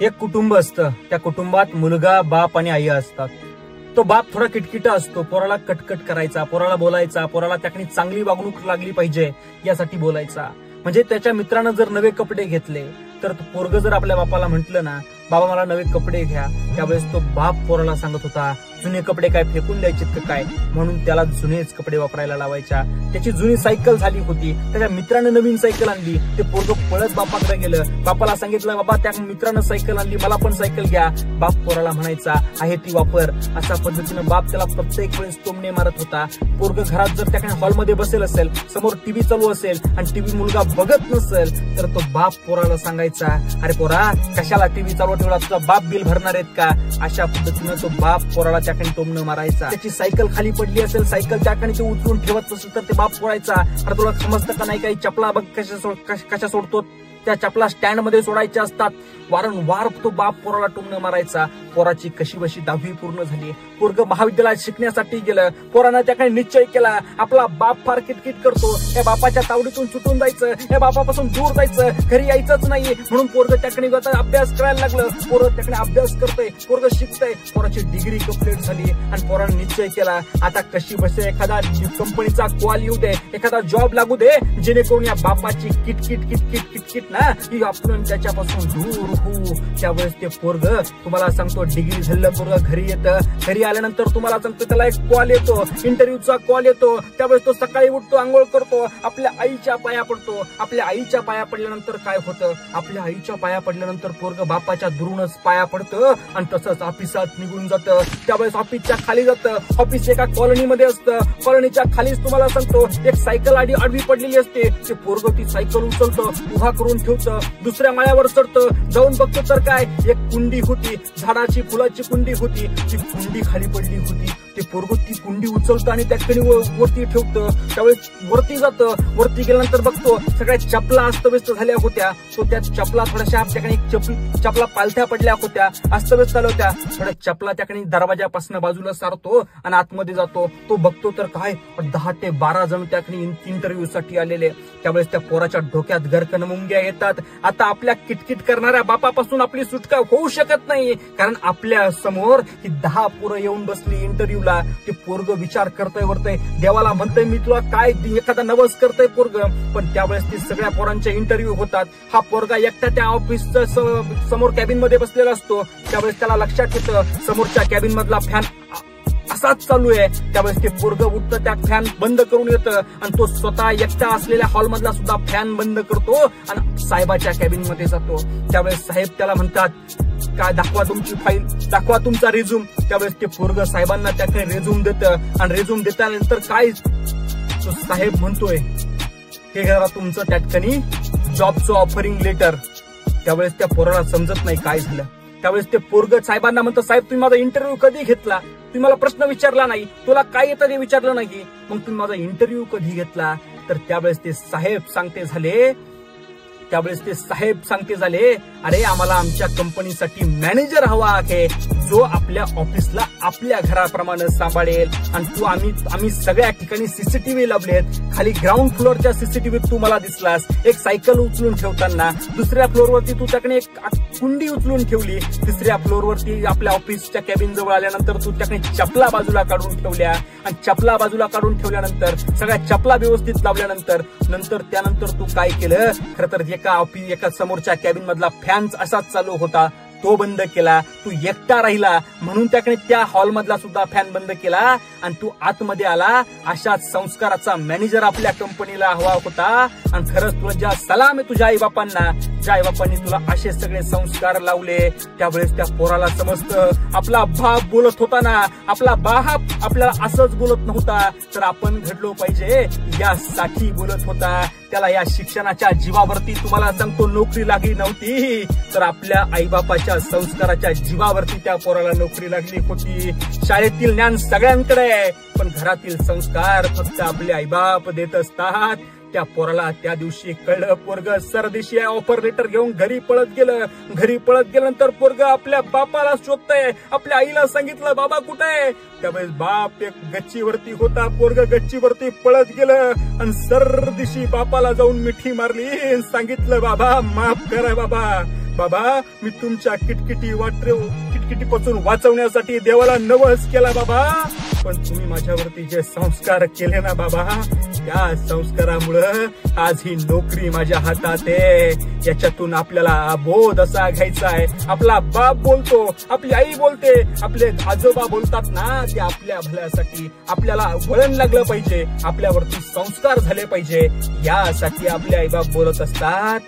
एक कुटुंब असतं, त्या कुटुंबात मुलगा, बाप आणि आई असतात. तो बाप थोडा किटकिटा असतो, पोराला कटकट करायचा, पोराला बोलायचा, पोराला त्याकडे चांगली वागणूक लागली पाहिजे यासाठी बोलायचा. म्हणजे त्याच्या मित्रानं जर नवे कपडे घेतले तर पोरग जर आपल्या बापाला म्हटलं ना, बाबा मला नवे कपडे घ्या, त्यावेळेस तो बाप पोराला सांगत होता जुने कपडे काय फेकून द्यायचे काय, म्हणून त्याला जुनेच कपडे वापरायला लावायच्या. त्याची जुनी सायकल झाली होती, त्याच्या मित्रानं नवीन सायकल आणली, ते पोरग पळत बापाकडे गेलं, बापाला सांगितलं बाबा त्या मित्रानं सायकल आणली, मला पण सायकल घ्या. बाप पोराला म्हणायचा आहे ती वापर. अशा पद्धतीनं बाप त्याला प्रत्येक वेळेस टोमणे मारत होता. पोरग घरात जर त्याकडे हॉलमध्ये बसेल असेल, समोर टीव्ही चालू असेल आणि टीव्ही मुलगा बघत नसेल तर तो बाप पोराला सांगायचा अरे पोरा कशाला टीव्ही चालू ठेवला, तुझा बाप बिल भरणार आहेत का. अशा पद्धतीनं तो बाप पोराला त्याकडे टोमणं मारायचा. त्याची सायकल खाली पडली असेल, सायकल त्याकडे ते उचलून ठेवत नसेल तर ते बाप पोरायचा अरे तुला समजतं का नाही, काही चपला बघ कशा सोडतो, त्या चपला स्टँड मध्ये सोडायच्या असतात. वारंवार तो बाप पोराला टोमणं मारायचा. पोराची कशी बशी 10वी पूर्ण झाली, पोरग महाविद्यालयात शिकण्यासाठी गेलं. पोरानं त्याकडे निश्चय केला आपला बाप फार किटकिट करतो, या बापाच्या तावडीतून सुटून जायचं, या बापापासून दूर जायचं, घरी यायचंच नाही. म्हणून पोरग त्याकडे अभ्यास करायला लागलं. पोरग त्याकडे अभ्यास करतंय, पोरग शिकतंय, पोराची डिग्री कंप्लीट झाली आणि पोरानं निश्चय केला आता कशी बसे एखादा कंपनीचा कॉल येऊ दे, एखादा जॉब लागू दे, जेणेकरून या बापाची किटकिट किटकिट किटकिट ना ही आपण त्याच्यापासून दूर होऊ. त्यावेळेस ते पोरग तुम्हाला सांगतो डिग्री झालेलं पोरग घरी येतं. घरी आल्यानंतर तुम्हाला सांगतो त्याला एक कॉल येतो, इंटरव्ह्यूचा कॉल येतो. त्यावेळेस तो सकाळी उठतो, आंघोळ करतो, आपल्या आईच्या पाया पडतो. आपल्या आईच्या पाया पडल्यानंतर काय होतं, आपल्या आईच्या पाया पडल्यानंतर पोरग बापाच्या दुरूनच पाया पडतं आणि तसंच ऑफिसात निघून जातं. त्यावेळेस ऑफिसच्या खाली जातं. ऑफिस एका कॉलनीमध्ये असतं. कॉलनीच्या खालीच तुम्हाला सांगतो एक सायकल आडवी पडलेली असते. ते पोरग ती सायकल उचलतं, उभा करून ठेवतं, दुसऱ्या माळ्यावर चढतं. जाऊन बघतो तर काय एक कुंडी होती, झाडाची फुलाची कुंडी होती. ती कुंडी खाली पडली होती. ते पोरग ती कुंडी उचलतं आणि त्या वरती ठेवतं. त्यावेळेस वरती जातं. वरती गेल्यानंतर बघतो सगळ्या चपला अस्तव्यस्त झाल्या होत्या. तो त्या चपला थोड्याशा त्याकडे चपला पालथ्या पडल्या होत्या, अस्तव्यस्त झाल्या होत्या. थोड्या चपला त्याकडे दरवाजापासून बाजूला सारतो आणि आतमध्ये जातो. तो बघतो तर काय 10 ते 12 जण त्याकडे इंटरव्ह्यू साठी आलेले. त्यावेळेस त्या पोराच्या डोक्यात गरकन मुंग्या येतात. आता आपल्या किटकिट करणाऱ्या बापापासून आपली सुटका होऊ शकत नाही, कारण आपल्या समोर ही 10 पोरं येऊन बसली इंटरव्ह्यूला. ते पोरग विचार करतय वरतय, देवाला म्हणतय मी तुला काय एखादा नवस करतय पोरग. पण त्यावेळेस ती सगळ्या पोरांचे इंटरव्ह्यू होतात. हा पोरगा एकटा त्या ऑफिसच्या समोर कॅबिन मध्ये बसलेला असतो. त्यावेळेस त्याला लक्षात येतं समोरच्या कॅबिन मधला फॅन असाच चालू आहे. त्यावेळेस ते पोरग उठतं, त्या फॅन बंद करून येतं आणि तो स्वतः एकटा असलेल्या हॉल मधला सुद्धा फॅन बंद करतो आणि साहेबाच्या कॅबिन मध्ये जातो. त्यावेळेस साहेब त्याला म्हणतात काय दाखवा तुमची फाईल, दाखवा तुमचा रेझ्यूम. त्यावेळेस ते पोरग साहेबांना त्याकडे रेझ्यूम देतं आणि रेझ्यूम देतानंतर काय तो साहेब म्हणतोय हे घरा तुमचं त्या ठिकाणी जॉबचं ऑफरिंग लेटर. त्यावेळेस त्या पोराला समजत नाही काय झालं. त्यावेळेस ते पोरग साहेबांना म्हणतो साहेब तुम्ही माझा इंटरव्ह्यू कधी घेतला, तुम्ही मला प्रश्न विचारला नाही, तुला काय येतं ते विचारलं नाही, मग तुम्ही माझा इंटरव्ह्यू कधी घेतला. तर त्यावेळेस ते साहेब सांगते झाले अरे आम्हाला आमच्या कंपनीसाठी मॅनेजर हवा आहे जो आपल्या ऑफिसला आपल्या घराप्रमाणे सांभाळेल. आणि आम्ही सगळ्या ठिकाणी सीसीटीव्ही लावलेत. खाली ग्राउंड फ्लोअरच्या सीसीटीव्हीत तू मला दिसलास एक सायकल उचलून ठेवताना, दुसऱ्या फ्लोअरवरती तू त्याकडे एक कुंडी उचलून ठेवली, तिसऱ्या फ्लोअरवरती आपल्या ऑफिसच्या कॅबिन जवळ आल्यानंतर तू त्याकडे चपला बाजूला काढून ठेवल्या आणि चपला बाजूला काढून ठेवल्यानंतर सगळ्या चपला व्यवस्थित लावल्यानंतर त्यानंतर तू काय केलं, खरं तर एका समोरच्या कॅबिन मधला फॅन असाच चालू होता, तो बंद केला. तू एकटा राहिला म्हणून त्याकडे त्या हॉल मधला सुद्धा फॅन बंद केला आणि तू आतमध्ये आला. अशाच संस्काराचा मॅनेजर आपल्या कंपनीला हवा होता. आणि खरंच तुला सलाम आहे तुझ्या आईबापांना, ज्या आईबापांनी तुला असे सगळे संस्कार लावले. त्यावेळेस त्या पोराला समजतं आपला बाप बोलत होता ना, आपला बाप आपल्याला असंच बोलत नव्हता तर आपण घडलो पाहिजे यासाठी बोलत होता. त्याला या शिक्षणाच्या जीवावरती तुम्हाला सांगतो नोकरी लागली नव्हती, तर आपल्या आईबापाच्या संस्काराच्या जीवावरती त्या पोराला नोकरी लागली होती. शाळेतील ज्ञान सगळ्यांकडे आहे, पण घरातील संस्कार फक्त आपले आईबाप देत असतात. त्या पोराला त्या दिवशी कळलं. पोरग सरदेशी ऑफर लेटर घेऊन घरी पळत गेलं. घरी पळत गेल्यानंतर पोरग आपल्या बापाला शोधतंय. आपल्या आईला सांगितलं बाबा कुठे आहे. त्यावेळेस बाप एक गच्चीवरती होता. पोरग गच्चीवरती पळत गेलं आणि सरदेशी बापाला जाऊन मिठी मारली. सांगितलं बाबा माफ करा बाबा, बाबा मी तुमच्या किटकिटीपासून वाचवण्यासाठी देवाला नवस केला बाबा, पण तुम्ही माझ्यावरती जे संस्कार केले ना बाबा, त्या संस्कारामुळं आज ही नोकरी माझ्या हातात आहे. याच्यातून आपल्याला बोध असा घ्यायचा आहे, आपला बाप बोलतो, आपली आई बोलते, आपले आजोबा बोलतात ना, ते आपल्या भल्यासाठी. आपल्याला वळण लागलं पाहिजे, आपल्यावरती संस्कार झाले पाहिजे, यासाठी आपले आईबाप बोलत असतात.